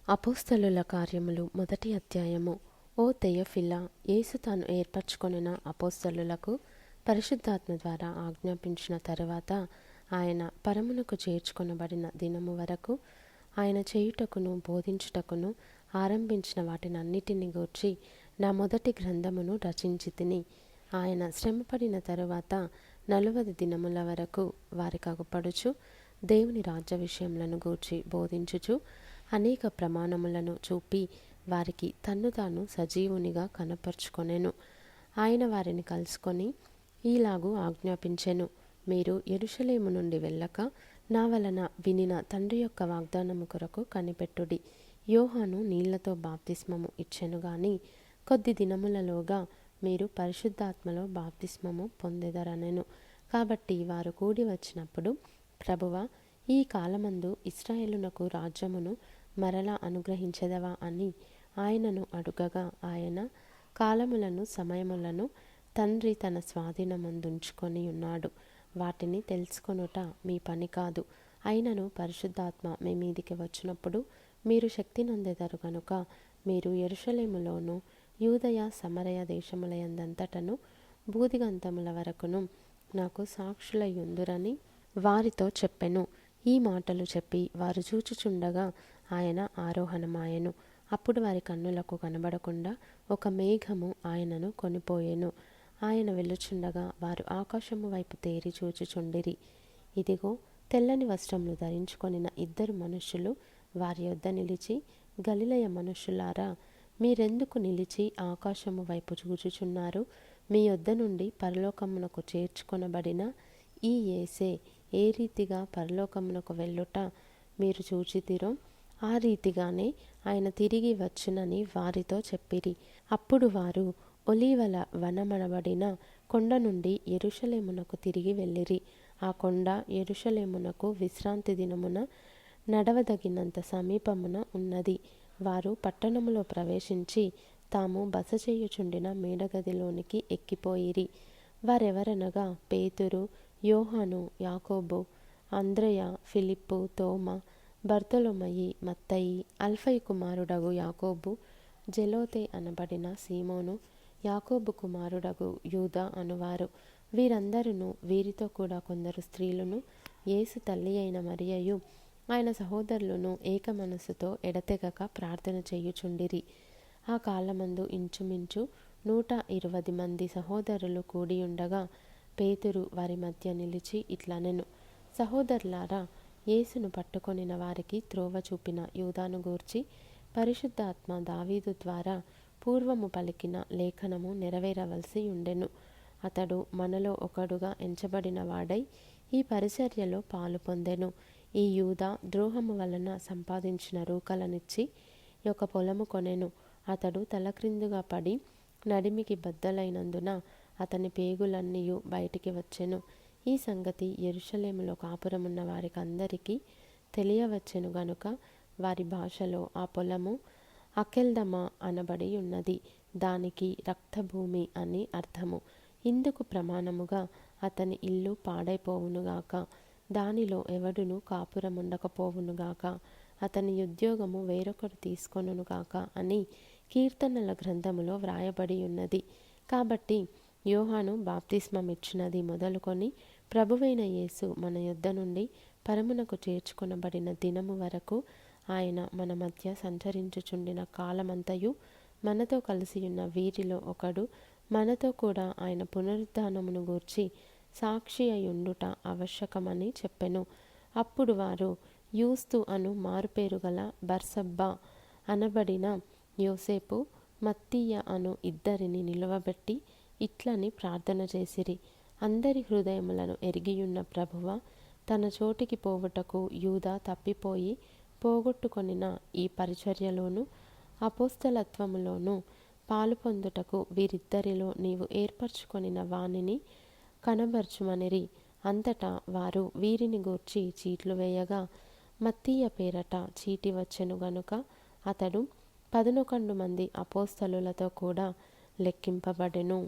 అపోస్తలుల కార్యములు మొదటి అధ్యాయము. ఓ తెయోఫిలా, యేసు తాను ఏర్పరచుకొనిన అపోస్తలులకు పరిశుద్ధాత్మ ద్వారా ఆజ్ఞాపించిన తరువాత ఆయన పరమునకు చేర్చుకొనబడిన దినము వరకు ఆయన చేయుటకును బోధించుటకును ఆరంభించిన వాటినన్నిటిని గూర్చి నా మొదటి గ్రంథమును రచించి తిని. ఆయన శ్రమపడిన తరువాత 40 దినముల వరకు వారికి అగుపడుచు దేవుని రాజ్య విషయములను గూర్చి బోధించుచు అనేక ప్రమాణములను చూపి వారికి తన్ను తాను సజీవునిగా కనపరుచుకొనెను. ఆయన వారిని కలుసుకొని ఈలాగు ఆజ్ఞాపించెను, మీరు యెరూషలేము నుండి వెళ్ళక నా వలన వినిన తండ్రి యొక్క వాగ్దానము కొరకు కనిపెట్టుడి. యోహాను నీళ్లతో బాప్తిస్మము ఇచ్చెను గాని కొద్ది దినములలోగా మీరు పరిశుద్ధాత్మలో బాప్తిస్మము పొందెదరనెను. కాబట్టి వారు కూడి వచ్చినప్పుడు, ప్రభువా, ఈ కాలమందు ఇశ్రాయేలునకు రాజ్యమును మరలా అనుగ్రహించెదవా అని ఆయనను అడుగగా, ఆయన కాలములను సమయములను తండ్రి తన స్వాధీనమందుంచుకొని ఉన్నాడు. వాటిని తెలుసుకొనుట మీ పని కాదు. అయినను పరిశుద్ధాత్మ మీ మీదికి వచ్చినప్పుడు మీరు శక్తి నొందెదరు గనుక మీరు యెరూషలేములోను యూదయ సమరయ దేశములయందంతటను బూదిగంతముల వరకును నాకు సాక్షులయ్యుందురని వారితో చెప్పెను. ఈ మాటలు చెప్పి వారు చూచుచుండగా ఆయన ఆరోహణమాయెను. అప్పుడు వారి కన్నులకు కనబడకుండా ఒక మేఘము ఆయనను కొనిపోయెను. ఆయన వెళ్ళుచుండగా వారు ఆకాశము వైపు తేరి చూచుచుండిరి. ఇదిగో, తెల్లని వస్త్రములు ధరించుకొనిన 2 మనుష్యులు వారి యొద్ద నిలిచి, గలిలయ మనుష్యులారా, మీరెందుకు నిలిచి ఆకాశము వైపు చూచుచున్నారు? మీ యొద్ద నుండి పరలోకమునకు చేర్చుకొనబడిన ఈ యేసే ఏ రీతిగా పరలోకమునకు వెళ్ళుట మీరు చూచితిరో ఆ రీతిగానే ఆయన తిరిగి వచ్చునని వారితో చెప్పిరి. అప్పుడు వారు ఒలీవల వనమనబడిన కొండ నుండి యెరూషలేమునకు తిరిగి వెళ్ళిరి. ఆ కొండ యెరూషలేమునకు విశ్రాంతి దినమున నడవదగినంత సమీపమున ఉన్నది. వారు పట్టణములో ప్రవేశించి తాము బస చేయుచుండిన మేడగదిలోనికి ఎక్కిపోయిరి. వారెవరనగా పేతురు, యోహాను, యాకోబు, అంద్రెయ, ఫిలిప్పు, తోమా, బర్తొలొమయి, మత్తయి, అల్ఫయి కుమారుడగు యాకోబు, జెలోతే అనబడిన సీమోను, యాకోబు కుమారుడగు యూదా అనువారు. వీరందరును వీరితో కూడా కొందరు స్త్రీలును యేసు తల్లి అయిన మరియయు ఆయన సహోదరులను ఏక మనస్సుతో ఎడతెగక ప్రార్థన చేయుచుండిరి. ఆ కాలమందు ఇంచుమించు 120 మంది సహోదరులు కూడియుండగా పేతురు వారి మధ్య నిలిచి ఇట్లనెను, సహోదరులారా, యేసును పట్టుకొనిన వారికి త్రోవ చూపిన యూదాను గూర్చి పరిశుద్ధాత్మ దావీదు ద్వారా పూర్వము పలికిన లేఖనము నెరవేరవలసి ఉండెను. అతడు మనలో ఒకడుగా ఎంచబడిన వాడై ఈ పరిచర్యలో పాలు పొందెను. ఈ యూదా ద్రోహము వలన సంపాదించిన రూకలనిచ్చి ఒక పొలము కొనెను. అతడు తలక్రిందుగా పడి నడిమికి బద్దలైనందున అతని పేగులన్నీయు బయటికి వచ్చెను. ఈ సంగతి యెరూషలేములో కాపురమున్న వారికందరికీ తెలియవచ్చెను గనుక వారి భాషలో ఆ పొలము అకెల్దమా అనబడి ఉన్నది. దానికి రక్తభూమి అని అర్థము. ఇందుకు ప్రమాణముగా అతని ఇల్లు పాడైపోవునుగాక, దానిలో ఎవడును కాపురముండకపోవునుగాక, అతని ఉద్యోగము వేరొకడు తీసుకొనుగాక అని కీర్తనల గ్రంథములో వ్రాయబడి ఉన్నది. కాబట్టి యోహాను బాప్తిస్మమిచ్చినది మొదలుకొని ప్రభువైన యేసు మన యొద్ద నుండి పరమునకు చేర్చుకొనబడిన దినము వరకు ఆయన మన మధ్య సంచరించుచుండిన కాలమంతయు మనతో కలిసియున్న వీరిలో ఒకడు మనతో కూడా ఆయన పునరుద్ధానమును గూర్చి సాక్షి అయ్యుండుట ఆవశ్యకమని చెప్పెను. అప్పుడు వారు యూస్తు అను మారుపేరు గల బర్సబ్బా అనబడిన యోసేపు, మత్తీయ అను 2 నిలువబెట్టి ఇట్లని ప్రార్థన చేసిరి, అందరి హృదయములను ఎరిగియున్న ప్రభువా, తన చోటికి పోవుటకు యూదా తప్పిపోయి పోగొట్టుకొనిన ఈ పరిచర్యలోను అపోస్తలత్వములోను పాలు పొందుటకు వీరిద్దరిలో నీవు ఏర్పరచుకొనిన వానిని కనబర్చుమనిరి. అంతటా వారు వీరిని గూర్చి చీట్లు వేయగా మత్తీయ పేరట చీటి వచ్చెను గనుక అతడు 11 మంది అపోస్తలులతో కూడా లెక్కింపబడెను.